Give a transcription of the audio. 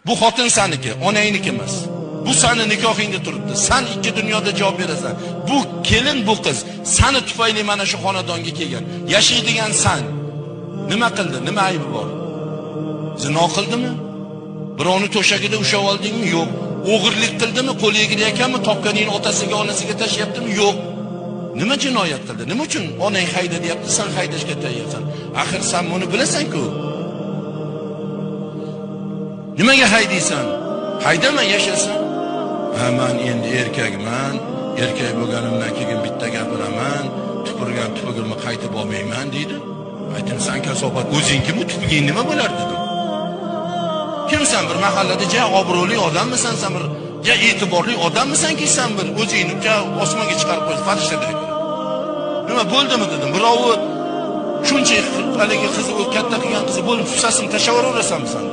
Bu xotin saniki, onangniki emas. Bu seni nikohingda turibdi. Sen ikki dunyoda javob berasan. Bu kelin, bu qiz seni tufayli mana shu xonadonga kelgan. Yashaydigan sen. Nima qildi? Nima aybi bor? Zino qildimi? Birovni to'shagida ushlab oldingmi? Yo'q. O'g'irlik qildimi? Qo'li egilayotganmi? Topganingni otasiga, onasiga tashlayaptimi? Yo'q. Nima jinoyat qildi? Nima uchun onang hayda deyapti, sen haydashga tayyorsan? Axir sen buni bilasan-ku. Nimaga haydaysan? Haydama, yashasin. Ha, men endi erkakman. Erkak bo'lganimdan keyin bitta gapiraman. Tupurgan tupugimni qaytib olmayman deydi. Aytim, sen kasobat o'zingmi? Tupuging nima bo'lar dedim. Kimsan? Bir mahallada ja obro'li odammisan, sen bir ja e'tiborli odammisanki, sen bir o'zingni ja osmonga chiqarib qo'yib farishtadek. Nima bo'ldimi dedim. Birovi shuncha haligi qizni katta qilgan qizi bo'lib, fussasini tashlab yuraverasanmi sen?